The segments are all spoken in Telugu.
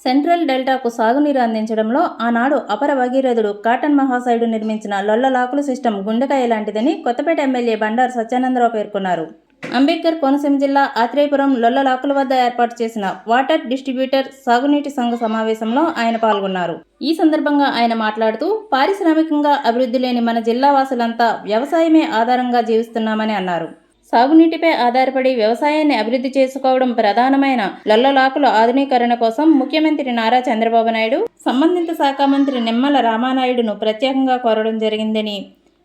సెంట్రల్ డెల్టాకు సాగునీరు అందించడంలో ఆనాడు అపర భగీరథుడు కాటన్ మహాశయుడు నిర్మించిన లొల్లలాకుల సిస్టమ్ గుండెకాయ లాంటిదని కొత్తపేట ఎమ్మెల్యే బండారు సత్యానందరావు పేర్కొన్నారు. అంబేద్కర్ కోనసీమ జిల్లా ఆత్రేయపురం లొల్లలాకుల వద్ద ఏర్పాటు చేసిన వాటర్ డిస్ట్రిబ్యూటర్ సాగునీటి సంఘ సమావేశంలో ఆయన పాల్గొన్నారు. ఈ సందర్భంగా ఆయన మాట్లాడుతూ, పారిశ్రామికంగా అభివృద్ధి లేని మన జిల్లా వాసులంతా వ్యవసాయమే ఆధారంగా జీవిస్తున్నామని అన్నారు. సాగునీటిపై ఆధారపడి వ్యవసాయాన్ని అభివృద్ధి చేసుకోవడం ప్రధానమైన లొల్లలాకుల ఆధునీకరణ కోసం ముఖ్యమంత్రి నారా చంద్రబాబు నాయుడు సంబంధిత శాఖ మంత్రి నిమ్మల రామానాయుడును ప్రత్యేకంగా కోరడం జరిగిందని,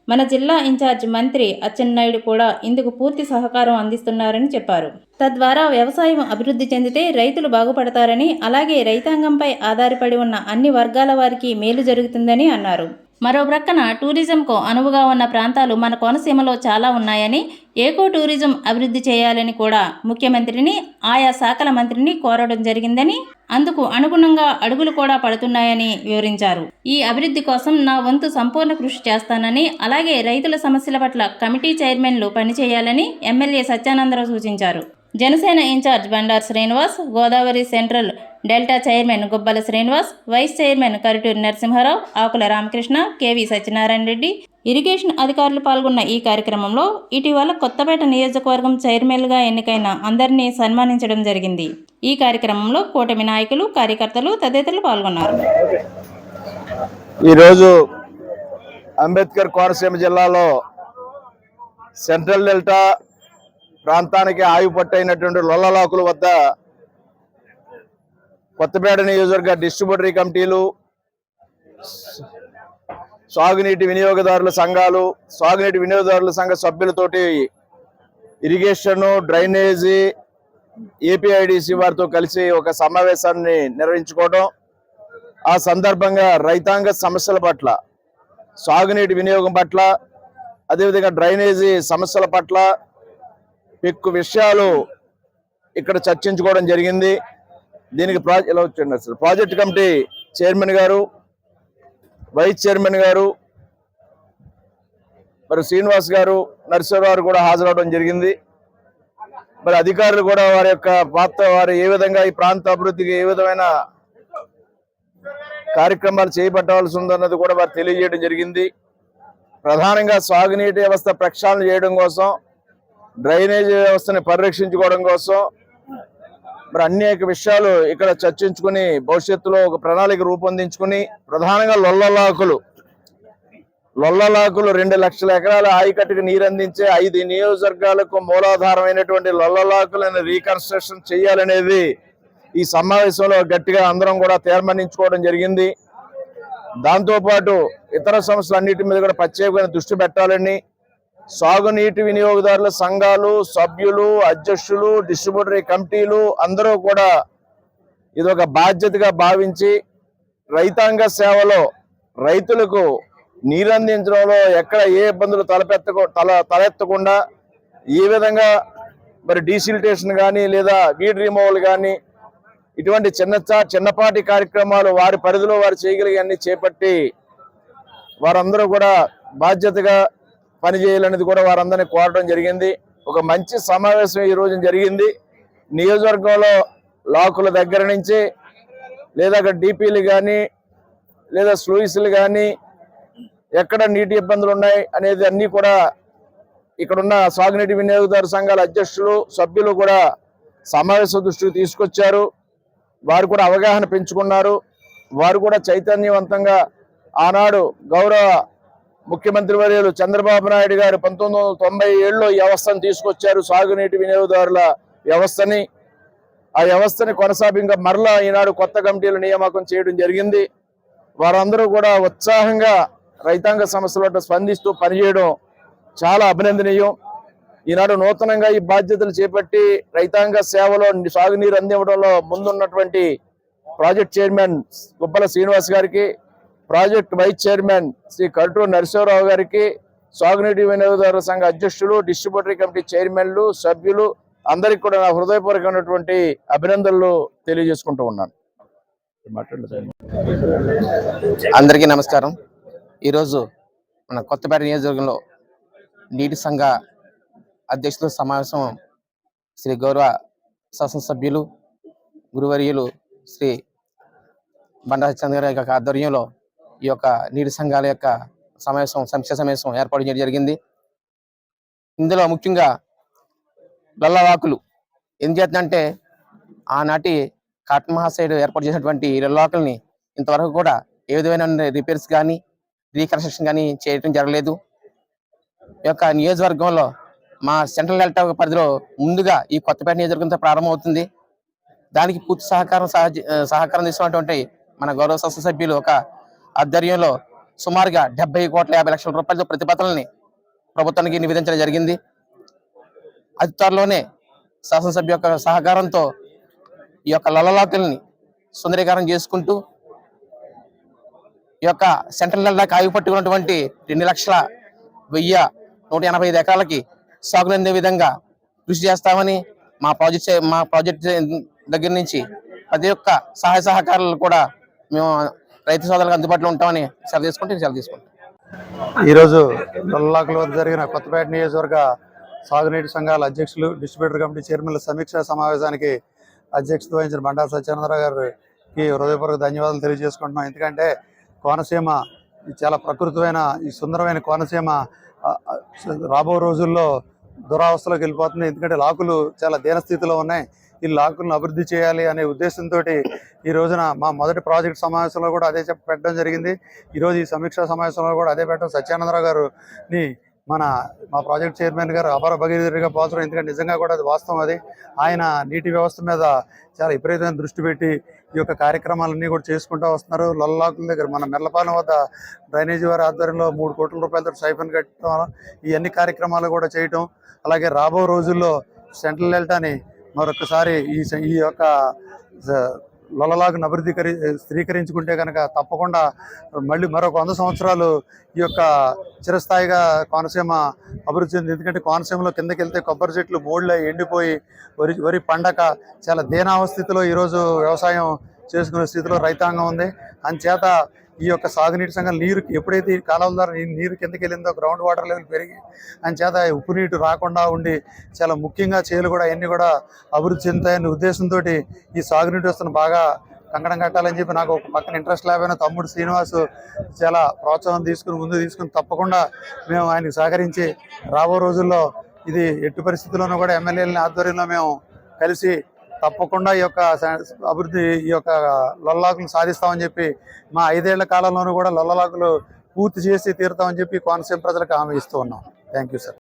మన జిల్లా ఇన్ఛార్జ్ మంత్రి అచ్చెన్నాయుడు కూడా ఇందుకు పూర్తి సహకారం అందిస్తున్నారని చెప్పారు. తద్వారా వ్యవసాయం అభివృద్ధి చెందితే రైతులు బాగుపడతారని, అలాగే రైతాంగంపై ఆధారపడి ఉన్న అన్ని వర్గాల వారికి మేలు జరుగుతుందని అన్నారు. మరో ప్రక్కన టూరిజంకు అనువుగా ఉన్న ప్రాంతాలు మన కోనసీమలో చాలా ఉన్నాయని, ఏకో టూరిజం అభివృద్ధి చేయాలని కూడా ముఖ్యమంత్రిని, ఆయా శాఖల మంత్రిని కోరడం జరిగిందని, అందుకు అనుగుణంగా అడుగులు కూడా పడుతున్నాయని వివరించారు. ఈ అభివృద్ధి కోసం నా వంతు సంపూర్ణ కృషి చేస్తానని, అలాగే రైతుల సమస్యల పట్ల కమిటీ చైర్మన్లు పనిచేయాలని ఎమ్మెల్యే సత్యానందరావు సూచించారు. Janasena incharge Bandaru Srinivas, Godavari central delta chairman Gubbala Srinivas, vice chairman Karituri Narasimharao, Akula Ramakrishna, KV Satyanarayana Reddy, irrigation అధికారులు పాల్గొన్న ఈ కార్యక్రమంలో ఇటీవల కొత్తపేట నియోజకవర్గం చైర్మన్గా ఎన్నికైన అందరినీ సన్మానించడం జరిగింది. ఈ కార్యక్రమంలో కూటమి నాయకులు, కార్యకర్తలు తదితరులు పాల్గొన్నారు. ఈరోజు అంబేద్కర్ కోనసీమ జిల్లాలో సెంట్రల్ డెల్టా ప్రాంతానికి ఆయుపట్టైనటువంటి లొల్లలాకుల వద్ద కొత్తపేట నియోజకవర్గ డిస్ట్రిబ్యూటరీ కమిటీలు, సాగునీటి వినియోగదారుల సంఘాలు, సాగునీటి వినియోగదారుల సంఘ సభ్యులతోటి ఇరిగేషన్, డ్రైనేజీ, ఏపీఐడిసి వారితో కలిసి ఒక సమావేశాన్ని నిర్వహించుకోవడం, ఆ సందర్భంగా రైతాంగ సమస్యల పట్ల, సాగునీటి వినియోగం పట్ల, అదేవిధంగా డ్రైనేజీ సమస్యల పట్ల ఎక్కువ విషయాలు ఇక్కడ చర్చించుకోవడం జరిగింది. దీనికి ప్రాజెక్ట్ కమిటీ చైర్మన్ గారు, వైస్ చైర్మన్ గారు, మరి శ్రీనివాస్ గారు, నరసింహారావు గారు కూడా హాజరవడం జరిగింది. మరి అధికారులు కూడా వారి యొక్క పాత్ర, వారు ఏ విధంగా ఈ ప్రాంత అభివృద్ధికి ఏ విధమైన కార్యక్రమాలు చేపట్టవలసి ఉందన్నది కూడా వారు తెలియజేయడం జరిగింది. ప్రధానంగా సాగునీటి వ్యవస్థ ప్రక్షాళన చేయడం కోసం, డ్రైనేజీ వ్యవస్థని పరిరక్షించుకోవడం కోసం మరి అనేక విషయాలు ఇక్కడ చర్చించుకుని భవిష్యత్తులో ఒక ప్రణాళిక రూపొందించుకుని, ప్రధానంగా లొల్లలాకులు 2 లక్షల ఎకరాల ఆయకట్టుకు నీరందించే 5 నియోజకవర్గాలకు మూలాధారమైనటువంటి లొల్లలాకులను రీకన్స్ట్రక్షన్ చేయాలనేది ఈ సమావేశంలో గట్టిగా అందరం కూడా తీర్మానించుకోవడం జరిగింది. దాంతోపాటు ఇతర సమస్యలన్నిటి మీద కూడా ప్రత్యేకమైన దృష్టి పెట్టాలని సాగునీటి వినియోగదారుల సంఘాలు, సభ్యులు, అధ్యక్షులు, డిస్ట్రిబ్యూటరీ కమిటీలు అందరూ కూడా ఇదొక బాధ్యతగా భావించి రైతాంగ సేవలో రైతులకు నీరందించడంలో ఎక్కడ ఏ ఇబ్బందులు తలెత్తకుండా ఈ విధంగా మరి డీసిల్టేషన్ కానీ లేదా వీడ్ రిమూవల్ కానీ ఇటువంటి చిన్నపాటి కార్యక్రమాలు వారి పరిధిలో వారు చేయగలిగే అన్ని చేపట్టి వారందరూ కూడా బాధ్యతగా పనిచేయాలనేది కూడా వారందరినీ కోరడం జరిగింది. ఒక మంచి సమావేశం ఈ రోజు జరిగింది. నియోజకవర్గంలో లాకుల దగ్గర నుంచి లేదా అక్కడ డిపిలు కానీ లేదా స్లూయిస్లు కానీ ఎక్కడ నీటి ఇబ్బందులు ఉన్నాయి అనేది అన్నీ కూడా ఇక్కడున్న సాగునీటి వినియోగదారు సంఘాల అధ్యక్షులు, సభ్యులు కూడా సమావేశ దృష్టికి తీసుకొచ్చారు. వారు కూడా అవగాహన పెంచుకున్నారు. వారు కూడా చైతన్యవంతంగా ఆనాడు గౌరవ ముఖ్యమంత్రి వర్యులు చంద్రబాబు నాయుడు గారు 1997లో ఈ వ్యవస్థను తీసుకొచ్చారు, సాగునీటి వినియోగదారుల వ్యవస్థని. ఆ వ్యవస్థని కొనసాగింగా మరలా ఈనాడు కొత్త కమిటీలు నియామకం చేయడం జరిగింది. వారందరూ కూడా ఉత్సాహంగా రైతాంగ సమస్యల స్పందిస్తూ పనిచేయడం చాలా అభినందనీయం. ఈనాడు నూతనంగా ఈ బాధ్యతలు చేపట్టి రైతాంగ సేవలో సాగునీరు అందివ్వడంలో ముందున్నటువంటి ప్రాజెక్ట్ చైర్మన్ గుబ్బల శ్రీనివాస్ గారికి, project vice chairman Shri Karituri Narasimharao గారికి, సాగునీటి వినియోగదారుల సంఘ అధ్యక్షులు, డిస్ట్రిబ్యూటరీ కమిటీ చైర్మన్లు, సభ్యులు అందరికీ కూడా నా హృదయపూర్వకమైనటువంటి అభినందనలు తెలియజేసుకుంటూ ఉన్నాను. అందరికీ నమస్కారం. ఈరోజు మన కొత్తపేట నియోజకవర్గంలో నీటి సంఘ అధ్యక్షుల సమావేశం శ్రీ గౌరవ శాసనసభ్యులు గురువర్యులు శ్రీ బండా సత్యనారాయణ గారి యొక్క ఆధ్వర్యంలో ఈ యొక్క నీటి సంఘాల యొక్క సమీక్ష సమావేశం ఏర్పాటు చేయడం జరిగింది. ఇందులో ముఖ్యంగా లొల్లవాకులు ఎందుచేతంటే ఆనాటి కాటన్ మహాశయుడు ఏర్పాటు చేసినటువంటి లొల్లవాకుల్ని ఇంతవరకు కూడా ఏ విధమైన రిపేర్స్ కానీ రీకన్స్ట్రక్షన్ కానీ చేయడం జరగలేదు. ఈ యొక్క నియోజకవర్గంలో మా సెంట్రల్ డెల్టా పరిధిలో ముందుగా ఈ కొత్తపేట నియోజకవర్గంతో ప్రారంభమవుతుంది. దానికి పూర్తి సహకారం తీసుకున్నటువంటి మన గౌరవ శాసనసభ్యులు ఒక ఆధ్వర్యంలో సుమారుగా 70,50,00,000 రూపాయలతో ప్రతిపాదనల్ని ప్రభుత్వానికి నివేదించడం జరిగింది. అతి త్వరలోనే శాసనసభ్యు యొక్క సహకారంతో ఈ యొక్క లొల్లలాకుల్ని సుందరీకరణ చేసుకుంటూ ఈ యొక్క సెంట్రల్ డెల్టాకి ఆగి పట్టుకున్నటువంటి 2,01,185 ఎకరాలకి సాగులందే విధంగా కృషి చేస్తామని మా ప్రాజెక్ట్ దగ్గర నుంచి ప్రతి ఒక్క సహాయ సహకారాలు కూడా మేము రైతు సోదరులకు అందుబాటులో ఉంటామని సెలవు తీసుకుంటాం. ఈరోజు లొల్లలాకుల వద్ద జరిగిన కొత్తపేట నియోజకవర్గ సాగునీటి సంఘాల అధ్యక్షులు డిస్ట్రిబ్యూటర్ కమిటీ చైర్మన్ల సమీక్షా సమావేశానికి అధ్యక్షత వహించిన బండా సత్యనారాయణ గారికి హృదయపూర్వక ధన్యవాదాలు తెలియజేసుకుంటున్నాం. ఎందుకంటే కోనసీమ చాలా ప్రకృతమైన ఈ సుందరమైన కోనసీమ రాబో రోజుల్లో దురావస్థలోకి వెళ్ళిపోతుంది. ఎందుకంటే లాకులు చాలా దీనస్థితిలో ఉన్నాయి. ఈ లాకులను అభివృద్ధి చేయాలి అనే ఉద్దేశంతో ఈ రోజున మా మొదటి ప్రాజెక్ట్ సమావేశంలో కూడా అదే పెట్టడం జరిగింది. ఈరోజు ఈ సమీక్షా సమావేశంలో కూడా అదే పెట్టడం సత్యానందరావు గారిని మా ప్రాజెక్ట్ చైర్మన్ గారు అపార భగీరథుడిగా పోల్చడం. ఎందుకంటే నిజంగా కూడా అది వాస్తవం. అది ఆయన నీటి వ్యవస్థ మీద చాలా విపరీతమైన దృష్టి పెట్టి ఈ యొక్క కార్యక్రమాలన్నీ కూడా చేసుకుంటూ వస్తున్నారు. లొల్లలాకుల దగ్గర మన మెర్లపాలెం వద్ద డ్రైనేజీ వారి ఆధ్వర్యంలో 3 కోట్ల రూపాయలతో సైఫన్ కట్టడం, ఇవన్నీ కార్యక్రమాలు కూడా చేయటం, అలాగే రాబో రోజుల్లో సెంట్రల్ డెల్టాని మరొకసారి ఈ యొక్క లొల్లలాకును స్థిరీకరించుకుంటే కనుక తప్పకుండా మళ్ళీ మరొక 100 సంవత్సరాలు ఈ యొక్క చిరస్థాయిగా కోనసీమ అభివృద్ధి చెంది. ఎందుకంటే కోనసీమలో కిందకి వెళ్తే కొబ్బరి చెట్లు మోడ్లై ఎండిపోయి వరి పండక చాలా దీనావస్థితిలో ఈరోజు వ్యవసాయం చేసుకునే స్థితిలో రైతాంగం ఉంది. అందుచేత ఈ యొక్క సాగునీటి సంఘం నీరు ఎప్పుడైతే ఈ కాలువల ద్వారా నీరు కిందకి వెళ్ళిందో గ్రౌండ్ వాటర్ లెవెల్ పెరిగి అందుచేత ఉప్పు నీరు రాకుండా ఉండి చాలా ముఖ్యంగా చేలు కూడా అవన్నీ కూడా అభివృద్ధి చెందుతాయనే ఉద్దేశంతో ఈ సాగునీటి వ్యవస్థను బాగా కంకణం కట్టాలని చెప్పి నాకు ఒక పక్కన ఇంట్రెస్ట్ లేకపోయినా తమ్ముడు శ్రీనివాస్ చాలా ప్రోత్సాహం ముందు తీసుకుని తప్పకుండా మేము ఆయనకు సహకరించి రాబో రోజుల్లో ఇది ఎట్టి పరిస్థితుల్లోనూ కూడా ఎమ్మెల్యేలని ఆధ్వర్యంలో మేము కలిసి తప్పకుండా ఈ యొక్క అభివృద్ధి ఈ యొక్క లొల్లలాకులను సాధిస్తామని చెప్పి మా 5 ఏళ్ల కాలంలోనూ కూడా లొల్లలాకులు పూర్తి చేసి తీరుతామని చెప్పి కోనసీమ ప్రజలకు హామీ ఇస్తూ ఉన్నాం. Thank you sir.